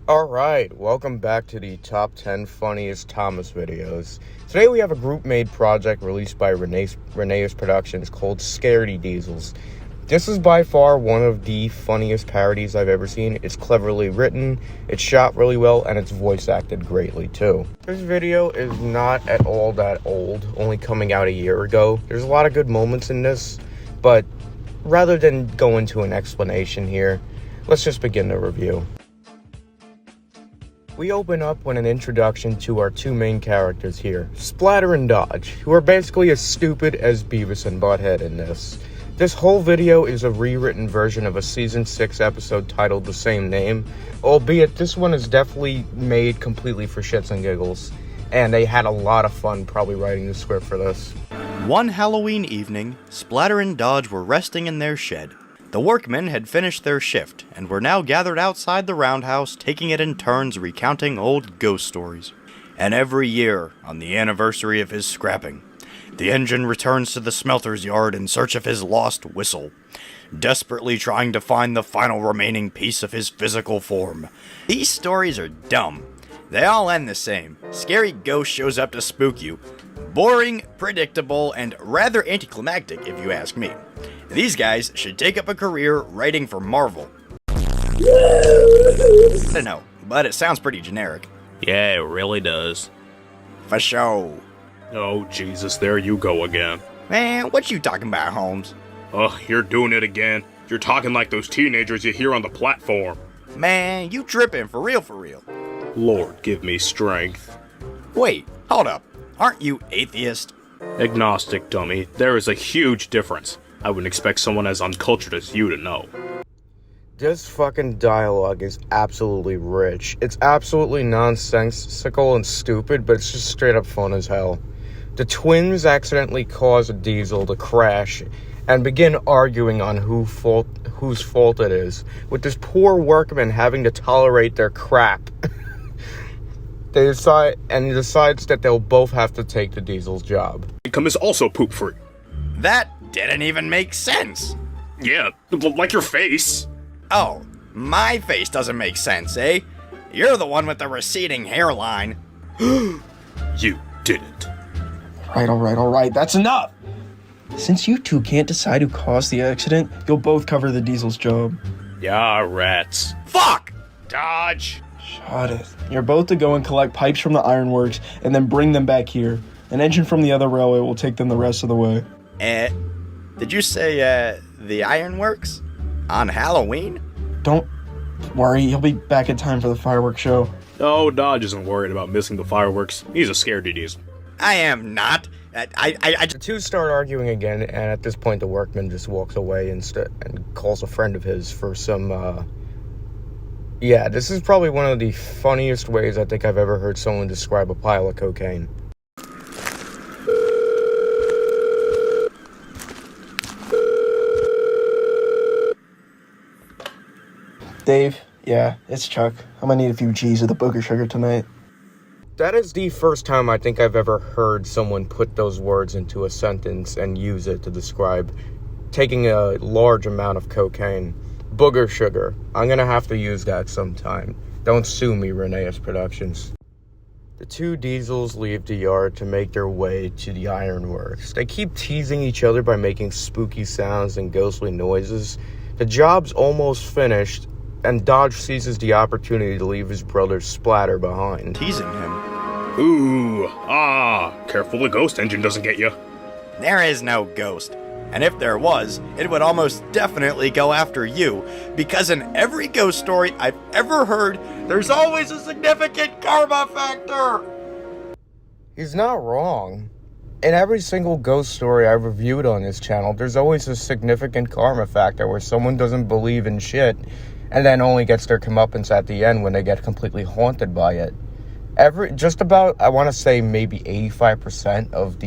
Alright, welcome back to the Top 10 Funniest Thomas videos. Today we have a group-made project released by Renee's Productions called Scaredy Diesels. This is by far one of the funniest parodies I've ever seen. It's cleverly written, it's shot really well, and it's voice acted greatly too. This video is not at all that old, only coming out a year ago. There's a lot of good moments in this, but rather than go into an explanation here, let's just begin the review. We open up with an introduction to our two main characters here, Splatter and Dodge, who are basically as stupid as Beavis and Butthead in this. This whole video is a rewritten version of a Season 6 episode titled the same name, albeit this one is definitely made completely for shits and giggles, and they had a lot of fun probably writing the script for this. One Halloween evening, Splatter and Dodge were resting in their shed. The workmen had finished their shift, and were now gathered outside the roundhouse, taking it in turns recounting old ghost stories. And every year, on the anniversary of his scrapping, the engine returns to the smelter's yard in search of his lost whistle, desperately trying to find the final remaining piece of his physical form. These stories are dumb. They all end the same. Scary ghost shows up to spook you. Boring, predictable, and rather anticlimactic if you ask me. These guys should take up a career writing for Marvel. I don't know, but it sounds pretty generic. Yeah, it really does. For show. Oh, Jesus, there you go again. Man, what you talking about, Holmes? Ugh, you're doing it again. You're talking like those teenagers you hear on the platform. Man, you tripping, for real, for real. Lord, give me strength. Wait, hold up. Aren't you atheist? Agnostic, dummy. There is a huge difference. I wouldn't expect someone as uncultured as you to know. This fucking dialogue is absolutely rich. It's absolutely nonsensical and stupid, but it's just straight up fun as hell. The twins accidentally cause a diesel to crash and begin arguing on whose fault it is, with this poor workman having to tolerate their crap. He decides that they'll both have to take the diesel's job. Income is also poop-free. That didn't even make sense. Yeah, like your face. Oh, my face doesn't make sense, eh? You're the one with the receding hairline. You didn't. All right, that's enough! Since you two can't decide who caused the accident, you'll both cover the diesel's job. Yeah, rats. Fuck! Dodge! Shut it. You're both to go and collect pipes from the ironworks, and then bring them back here. An engine from the other railway will take them the rest of the way. Did you say, the ironworks? On Halloween? Don't worry, he'll be back in time for the fireworks show. Oh, Dodge isn't worried about missing the fireworks. He's a scaredy diesel. I am not. The two start arguing again, and at this point the workman just walks away and calls a friend of his for some, Yeah, this is probably one of the funniest ways I think I've ever heard someone describe a pile of cocaine. Dave, yeah, it's Chuck. I'm gonna need a few G's of the booger sugar tonight. That is the first time I think I've ever heard someone put those words into a sentence and use it to describe taking a large amount of cocaine. Booger sugar. I'm gonna have to use that sometime. Don't sue me, Renee's Productions. The two diesels leave the yard to make their way to the ironworks. They keep teasing each other by making spooky sounds and ghostly noises. The job's almost finished, and Dodge seizes the opportunity to leave his brother Splatter behind. Teasing him. Ooh, careful the ghost engine doesn't get you. There is no ghost. And if there was, it would almost definitely go after you, because in every ghost story I've ever heard, there's always a significant karma factor! He's not wrong. In every single ghost story I've reviewed on this channel, there's always a significant karma factor where someone doesn't believe in shit, and then only gets their comeuppance at the end when they get completely haunted by it. Just about, I want to say maybe 85% of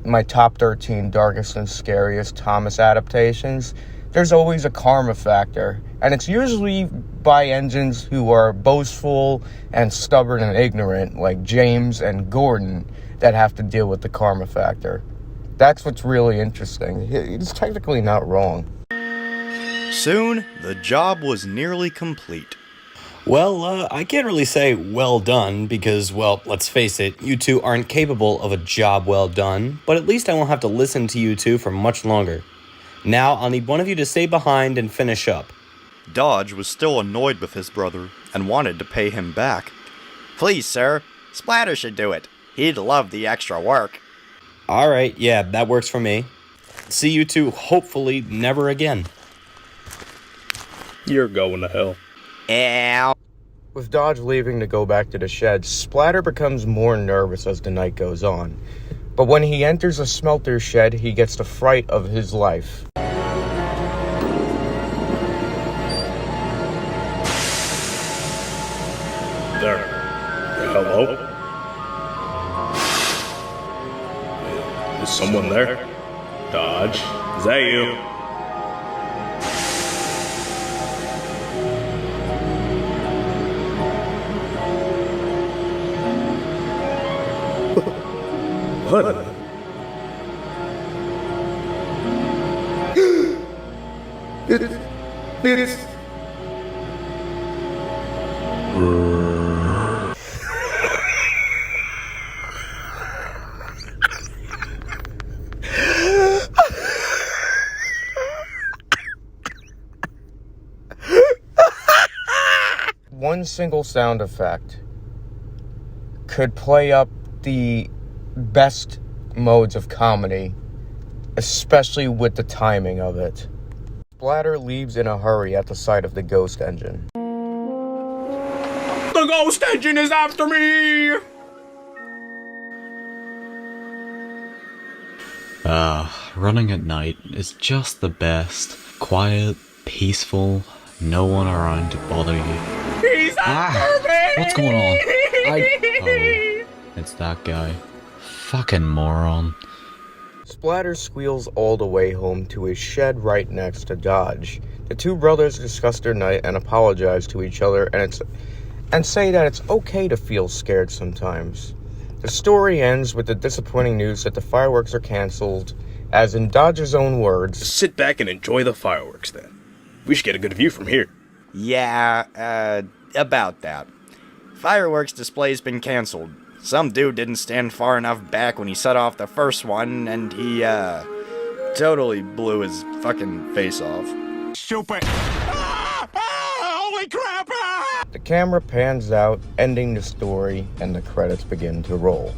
my top 13 darkest and scariest Thomas adaptations, there's always a karma factor, and it's usually by engines who are boastful and stubborn and ignorant, like James and Gordon, that have to deal with the karma factor. That's what's really interesting. He's technically not wrong. Soon, the job was nearly complete. Well, I can't really say well done because, well, let's face it, you two aren't capable of a job well done, but at least I won't have to listen to you two for much longer. Now, I'll need one of you to stay behind and finish up. Dodge was still annoyed with his brother and wanted to pay him back. Please, sir, Splatter should do it. He'd love the extra work. Alright, yeah, that works for me. See you two, hopefully, never again. You're going to hell. Ow. With Dodge leaving to go back to the shed, Splatter becomes more nervous as the night goes on. But when he enters a smelter shed, he gets the fright of his life. There. Hello? Is someone there? Dodge, is that you? What? It's One single sound effect could play up the best modes of comedy, especially with the timing of it. Splatter leaves in a hurry at the sight of the ghost engine. The ghost engine is after me! Running at night is just the best. Quiet, peaceful, no one around to bother you. He's after me! What's going on? Oh, it's that guy. Fucking moron. Splatter squeals all the way home to his shed right next to Dodge. The two brothers discuss their night and apologize to each other and say that it's okay to feel scared sometimes. The story ends with the disappointing news that the fireworks are canceled, as in Dodge's own words, Sit back and enjoy the fireworks then. We should get a good view from here. Yeah, about that. Fireworks display's been canceled. Some dude didn't stand far enough back when he set off the first one, and he, totally blew his fucking face off. Stupid. Holy crap! the camera pans out, ending the story, and the credits begin to roll.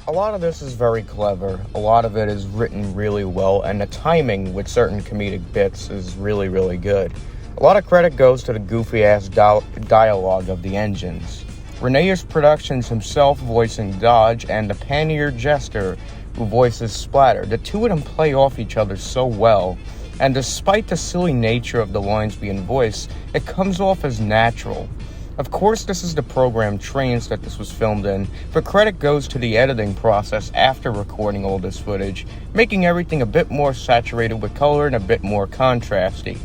A lot of this is very clever, a lot of it is written really well, and the timing with certain comedic bits is really, really good. A lot of credit goes to the goofy-ass dialogue of the engines. Reneus Productions himself voicing Dodge, and the pan-eared Jester who voices Splatter. The two of them play off each other so well, and despite the silly nature of the lines being voiced, it comes off as natural. Of course, this is the program Trains that this was filmed in, but credit goes to the editing process after recording all this footage, making everything a bit more saturated with color and a bit more contrasty.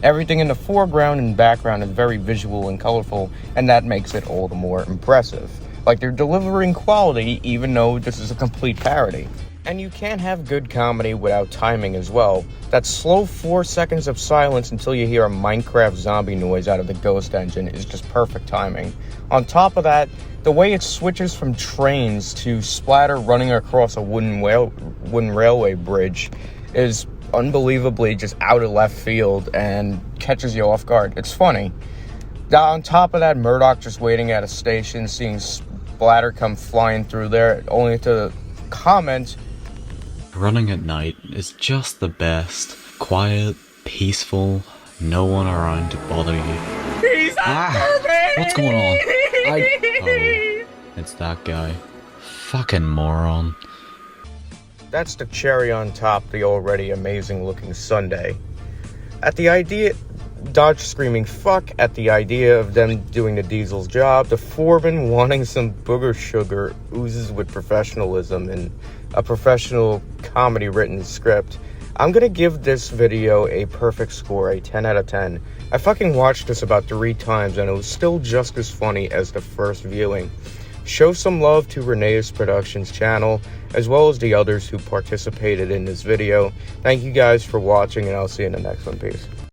Everything in the foreground and background is very visual and colorful, and that makes it all the more impressive. Like they're delivering quality even though this is a complete parody. And you can't have good comedy without timing as well. That slow 4 seconds of silence until you hear a Minecraft zombie noise out of the ghost engine is just perfect timing. On top of that, the way it switches from trains to Splatter running across a wooden railway bridge is unbelievably just out of left field and catches you off guard. It's funny. On top of that, Murdoch just waiting at a station, seeing Splatter come flying through there, only to comment, Running at night is just the best. Quiet, peaceful, no one around to bother you. He's after me! What's going on? Oh, it's that guy. Fucking moron. that's the cherry on top the already amazing looking sundae. Dodge screaming fuck at the idea of them doing the Diesel's job, the foreman wanting some booger sugar oozes with professionalism in a professional comedy written script. I'm gonna give this video a perfect score, a 10 out of 10. I fucking watched this about 3 times and it was still just as funny as the first viewing. Show some love to Reneus Productions channel, as well as the others who participated in this video. Thank you guys for watching, and I'll see you in the next one. Peace.